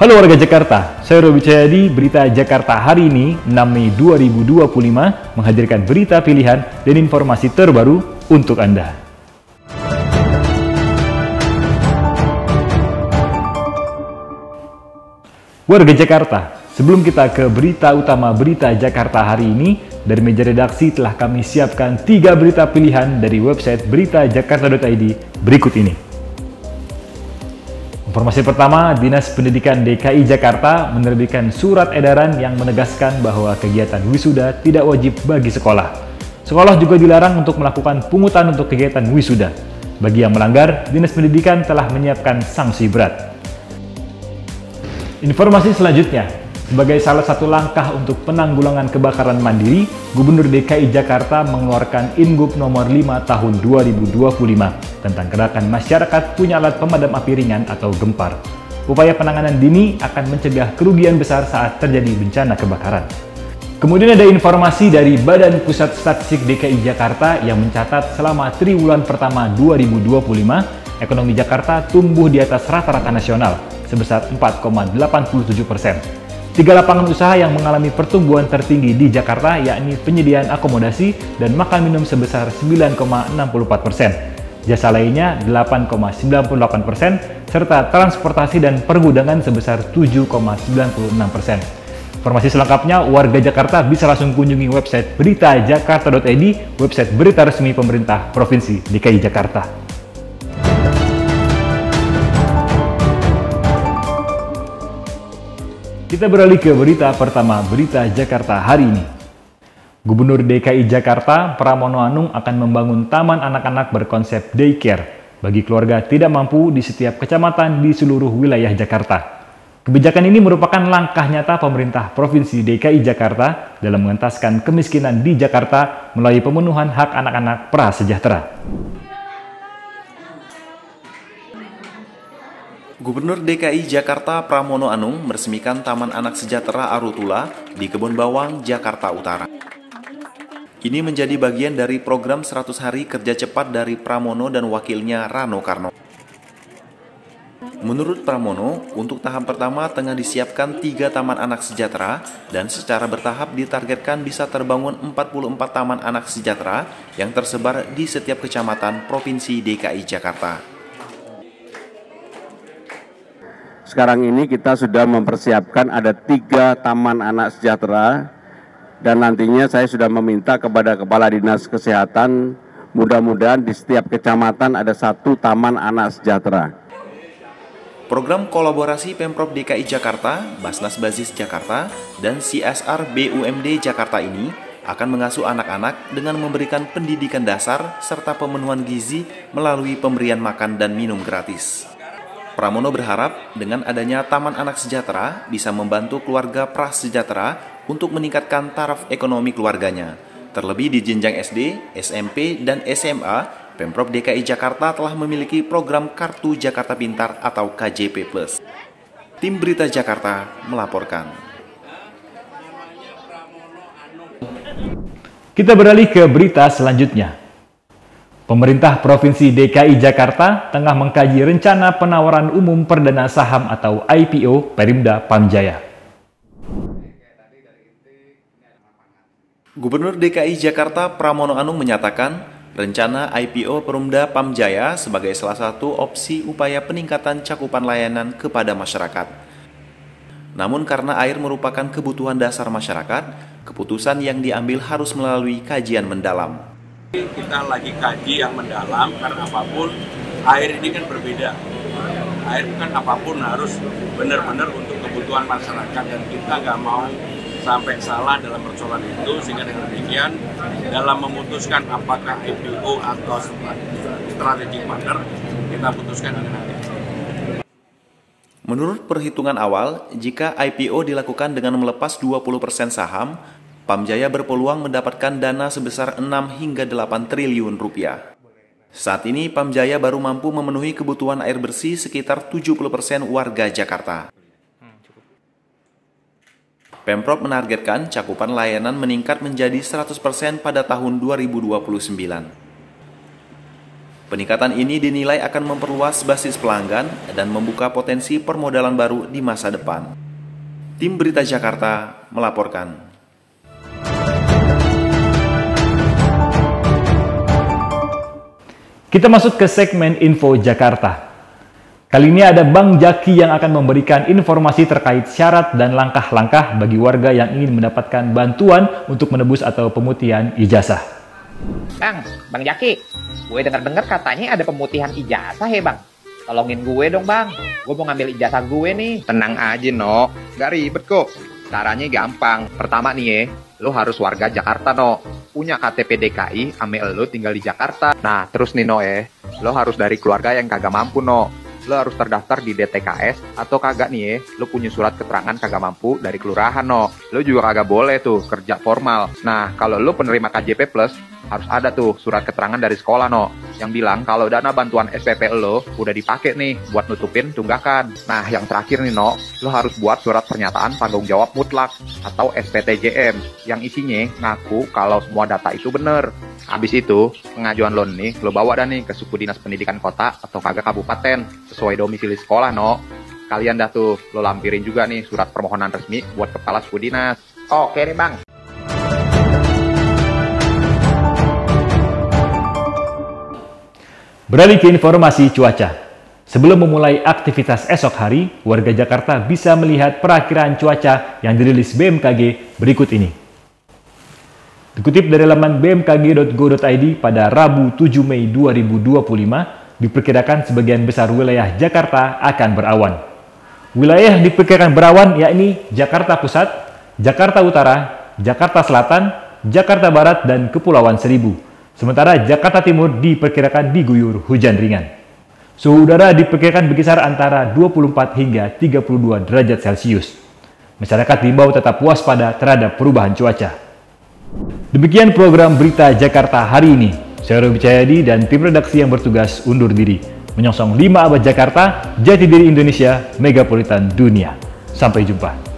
Halo warga Jakarta, saya Robi Cahyadi, Berita Jakarta hari ini 6 Mei 2025 menghadirkan berita pilihan dan informasi terbaru untuk Anda. Warga Jakarta, sebelum kita ke berita utama Berita Jakarta hari ini, dari meja redaksi telah kami siapkan 3 berita pilihan dari website beritajakarta.id berikut ini. Informasi pertama, Dinas Pendidikan DKI Jakarta menerbitkan surat edaran yang menegaskan bahwa kegiatan wisuda tidak wajib bagi sekolah. Sekolah juga dilarang untuk melakukan pungutan untuk kegiatan wisuda. Bagi yang melanggar, Dinas Pendidikan telah menyiapkan sanksi berat. Informasi selanjutnya, sebagai salah satu langkah untuk penanggulangan kebakaran mandiri, Gubernur DKI Jakarta mengeluarkan Ingup nomor 5 tahun 2025 tentang gerakan masyarakat punya alat pemadam api ringan atau GEMPAR. Upaya penanganan dini akan mencegah kerugian besar saat terjadi bencana kebakaran. Kemudian ada informasi dari Badan Pusat Statistik DKI Jakarta yang mencatat selama triwulan pertama 2025, ekonomi Jakarta tumbuh di atas rata-rata nasional sebesar 4,87%. 3 lapangan usaha yang mengalami pertumbuhan tertinggi di Jakarta yakni penyediaan akomodasi dan makan minum sebesar 9,64%. Jasa lainnya 8,98%, serta transportasi dan pergudangan sebesar 7,96%. Informasi selengkapnya, warga Jakarta bisa langsung kunjungi website beritajakarta.id, website berita resmi pemerintah Provinsi DKI Jakarta. Kita beralih ke berita pertama, Berita Jakarta hari ini. Gubernur DKI Jakarta, Pramono Anung akan membangun taman anak-anak berkonsep daycare bagi keluarga tidak mampu di setiap kecamatan di seluruh wilayah Jakarta. Kebijakan ini merupakan langkah nyata pemerintah Provinsi DKI Jakarta dalam mengentaskan kemiskinan di Jakarta melalui pemenuhan hak anak-anak prasejahtera. Gubernur DKI Jakarta Pramono Anung meresmikan Taman Anak Sejahtera Arutula di Kebon Bawang, Jakarta Utara. Ini menjadi bagian dari program 100 hari kerja cepat dari Pramono dan wakilnya Rano Karno. Menurut Pramono, untuk tahap pertama tengah disiapkan 3 taman anak sejahtera dan secara bertahap ditargetkan bisa terbangun 44 taman anak sejahtera yang tersebar di setiap kecamatan Provinsi DKI Jakarta. Sekarang ini kita sudah mempersiapkan ada 3 taman anak sejahtera. Dan nantinya saya sudah meminta kepada Kepala Dinas Kesehatan, mudah-mudahan di setiap kecamatan ada 1 taman anak sejahtera. Program kolaborasi Pemprov DKI Jakarta, Basnas Basis Jakarta, dan CSR BUMD Jakarta ini akan mengasuh anak-anak dengan memberikan pendidikan dasar serta pemenuhan gizi melalui pemberian makan dan minum gratis. Pramono berharap dengan adanya Taman Anak Sejahtera bisa membantu keluarga prasejahtera untuk meningkatkan taraf ekonomi keluarganya. Terlebih di jenjang SD, SMP, dan SMA, Pemprov DKI Jakarta telah memiliki program Kartu Jakarta Pintar atau KJP+. Tim Berita Jakarta melaporkan. Kita beralih ke berita selanjutnya. Pemerintah Provinsi DKI Jakarta tengah mengkaji rencana penawaran umum perdana saham atau IPO Perimda Pamjaya. Gubernur DKI Jakarta Pramono Anung menyatakan rencana IPO Perumda Pamjaya sebagai salah satu opsi upaya peningkatan cakupan layanan kepada masyarakat. Namun karena air merupakan kebutuhan dasar masyarakat, keputusan yang diambil harus melalui kajian mendalam. Kita lagi kaji yang mendalam karena apapun air ini kan berbeda. Air bukan apapun harus benar-benar untuk kebutuhan masyarakat dan kita nggak mau sampai salah dalam persoalan itu, sehingga dengan demikian dalam memutuskan apakah IPO atau strategic partner kita putuskan nanti. Menurut perhitungan awal, jika IPO dilakukan dengan melepas 20% saham, Pamjaya berpeluang mendapatkan dana sebesar 6 hingga 8 triliun rupiah. Saat ini Pamjaya baru mampu memenuhi kebutuhan air bersih sekitar 70% warga Jakarta. Pemprov menargetkan cakupan layanan meningkat menjadi 100% pada tahun 2029. Peningkatan ini dinilai akan memperluas basis pelanggan dan membuka potensi permodalan baru di masa depan. Tim Berita Jakarta melaporkan. Kita masuk ke segmen Info Jakarta. Kali ini ada Bang Jaki yang akan memberikan informasi terkait syarat dan langkah-langkah bagi warga yang ingin mendapatkan bantuan untuk menebus atau pemutihan ijazah. Bang Jaki, gue dengar-dengar katanya ada pemutihan ijazah ya Bang. Tolongin gue dong Bang, gue mau ngambil ijazah gue nih. Tenang aja no, gak ribet kok. Caranya gampang. Pertama nih ya, lo harus warga Jakarta no. Punya KTP DKI, ame lo tinggal di Jakarta. Nah terus nih no lo harus dari keluarga yang kagak mampu no. Lo harus terdaftar di DTKS atau kagak nih lo punya surat keterangan kagak mampu dari kelurahan no. Lo juga kagak boleh tuh kerja formal. Nah kalau lo penerima KJP Plus, harus ada tuh surat keterangan dari sekolah no, yang bilang kalau dana bantuan SPP lo udah dipakai nih buat nutupin tunggakan. Nah yang terakhir nih no, lo harus buat surat pernyataan tanggung jawab mutlak atau SPTJM yang isinya ngaku kalau semua data itu bener. Habis itu pengajuan lo nih lo bawa dah nih ke suku dinas pendidikan kota atau kagak kabupaten sesuai domisili sekolah no. Kalian dah tuh lo lampirin juga nih surat permohonan resmi buat kepala suku dinas. Oke nih Bang. Beralih ke informasi cuaca. Sebelum memulai aktivitas esok hari, warga Jakarta bisa melihat perakiraan cuaca yang dirilis BMKG berikut ini. Dikutip dari laman bmkg.go.id pada Rabu 7 Mei 2025, diperkirakan sebagian besar wilayah Jakarta akan berawan. Wilayah yang diperkirakan berawan yakni Jakarta Pusat, Jakarta Utara, Jakarta Selatan, Jakarta Barat, dan Kepulauan Seribu. Sementara Jakarta Timur diperkirakan diguyur hujan ringan. Suhu udara diperkirakan berkisar antara 24 hingga 32 derajat Celcius. Masyarakat diimbau tetap waspada terhadap perubahan cuaca. Demikian program Berita Jakarta hari ini. Saya Robi Cahyadi dan tim redaksi yang bertugas undur diri. Menyongsong 5 abad Jakarta, jati diri Indonesia, megapolitan dunia. Sampai jumpa.